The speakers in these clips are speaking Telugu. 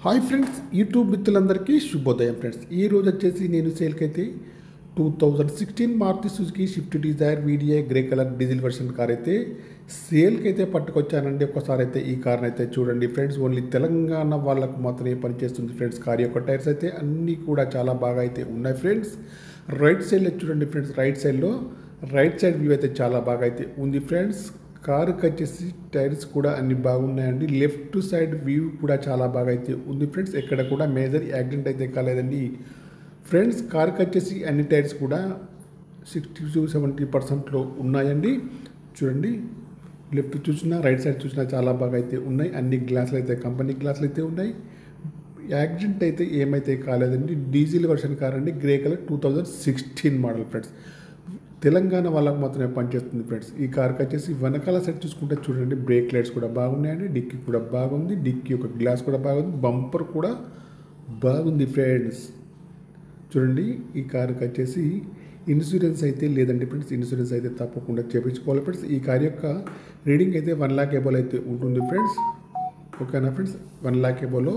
హాయ్ ఫ్రెండ్స్, యూట్యూబ్ మిత్రులందరికీ శుభోదయం ఫ్రెండ్స్. ఈ రోజు వచ్చేసి నేను సేల్కి అయితే 2016 Maruti Suzuki Swift Dzire VDI grey colour diesel version car అయితే సేల్కి అయితే పట్టుకొచ్చానండి. ఒకసారి అయితే ఈ కార్ని అయితే చూడండి ఫ్రెండ్స్. ఓన్లీ తెలంగాణ వాళ్ళకు మాత్రమే పనిచేస్తుంది ఫ్రెండ్స్. కార్ యొక్క టైర్స్ అయితే అన్నీ కూడా చాలా బాగా అయితే ఉన్నాయి ఫ్రెండ్స్. రైట్ సైడ్లో చూడండి ఫ్రెండ్స్. రైట్ సైడ్ వ్యూ అయితే చాలా బాగా అయితే ఉంది ఫ్రెండ్స్. కారుకి వచ్చేసి టైర్స్ కూడా అన్ని బాగున్నాయండి. లెఫ్ట్ సైడ్ వ్యూ కూడా చాలా బాగా అయితే ఉంది ఫ్రెండ్స్. ఎక్కడ కూడా మేజర్ యాక్సిడెంట్ అయితే కాలేదండి ఫ్రెండ్స్. కారుకి వచ్చేసి అన్ని టైర్స్ కూడా 60-70% ఉన్నాయండి. చూడండి, లెఫ్ట్ చూసినా రైట్ సైడ్ చూసినా చాలా బాగా అయితే ఉన్నాయి. అన్ని గ్లాసులు అయితే కంపెనీ గ్లాసులు అయితే ఉన్నాయి. యాక్సిడెంట్ అయితే ఏమైతే కాలేదండి. డీజిల్ వర్షన్ కార్ అండి, grey colour 2016 model friends. Telangana వాళ్ళకు మాత్రమే పనిచేస్తుంది ఫ్రెండ్స్. ఈ కార్కి వచ్చేసి వెనకాల సైడ్ చూసుకుంటే చూడండి, బ్రేక్ లైట్స్ కూడా బాగున్నాయండి. డిక్కీ కూడా బాగుంది. డిక్కీ ఒక గ్లాస్ కూడా బాగుంది. బంపర్ కూడా బాగుంది ఫ్రెండ్స్. చూడండి, ఈ కార్కి వచ్చేసి ఇన్సూరెన్స్ అయితే లేదండి ఫ్రెండ్స్. ఇన్సూరెన్స్ అయితే తప్పకుండా చేయించుకోవాలి ఫ్రెండ్స్. ఈ కార్ యొక్క రీడింగ్ అయితే 1 lakh ఎబోలో అయితే ఉంటుంది ఫ్రెండ్స్. ఓకేనా ఫ్రెండ్స్, 1 lakh ఎబోలో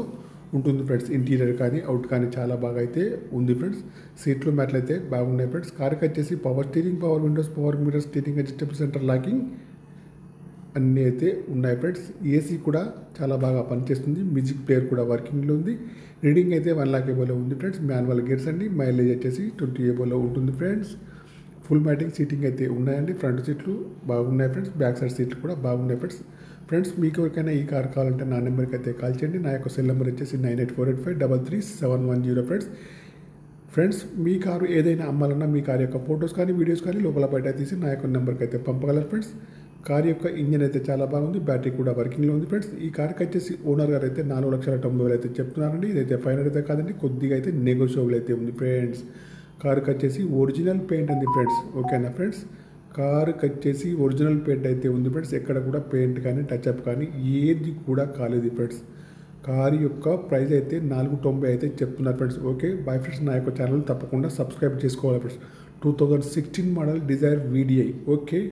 ఉంటుంది ఫ్రెండ్స్. ఇంటీరియర్ కానీ అవుట్ కానీ చాలా బాగా అయితే ఉంది ఫ్రెండ్స్. సీట్లు మ్యాట్లు అయితే బాగున్నాయి ఫ్రెండ్స్. కార్కి వచ్చేసి power steering, power Windows, power metre, steering adjustable centre locking అన్నీ అయితే ఉన్నాయి ఫ్రెండ్స్. ఏసీ కూడా చాలా బాగా పనిచేస్తుంది. మ్యూజిక్ ప్లేయర్ కూడా వర్కింగ్లో ఉంది. రీడింగ్ అయితే 1 lakh ఎబోలో ఉంది ఫ్రెండ్స్. మాన్యువల్ గేర్స్ అండి. మైలేజ్ వచ్చేసి 20 ఎబోలో ఉంటుంది ఫ్రెండ్స్. ఫుల్ మ్యాటింగ్ సీటింగ్ అయితే ఉన్నాయండి. ఫ్రంట్ సీట్లు బాగున్నాయి ఫ్రెండ్స్. బ్యాక్ సైడ్ సీట్లు కూడా బాగున్నాయి ఫ్రెండ్స్. మీకు ఎవరికైనా ఈ కార్ కావాలంటే నా నెంబర్కి అయితే కాల్ చేయండి. నా యొక్క సెల్ నెంబర్ వచ్చేసి 9848533710 ఫ్రెండ్స్. మీ కారు ఏదైనా అమ్మాలన్నా మీ కార్ యొక్క ఫొటోస్ కానీ వీడియోస్ కానీ లోపల బయట తీసి నా యొక్క నెంబర్కి అయితే పంపగలరు ఫ్రెండ్స్. కార్ యొక్క ఇంజన్ అయితే చాలా బాగుంది. బ్యాటరీ కూడా వర్కింగ్లో ఉంది ఫ్రెండ్స్. ఈ కార్కి వచ్చేసి ఓనర్ గారు అయితే 4,90,000 అయితే చెప్తున్నారండి. ఇదైతే ఫైనల్ అయితే కాదండి, కొద్దిగా అయితే నెగోషియబుల్ అయితే ఉంది ఫ్రెండ్స్. కార్కి వచ్చేసి ఒరిజినల్ పెయింట్ ఉంది ఫ్రెండ్స్. ఓకేనా ఫ్రెండ్స్, కార్కి వచ్చేసి ఒరిజినల్ పెయింట్ అయితే ఉంది ఫ్రెండ్స్. ఎక్కడ కూడా పెయింట్ కానీ టచ్అప్ కానీ ఏది కూడా కాలేదు ఫ్రెండ్స్. కార్ యొక్క ప్రైస్ అయితే 490 అయితే చెప్తున్నారు ఫ్రెండ్స్. Okay bye friends. నా యొక్క ఛానల్ తప్పకుండా సబ్స్క్రైబ్ చేసుకోవాలి friends. 2016 model Dzire VDI. Okay.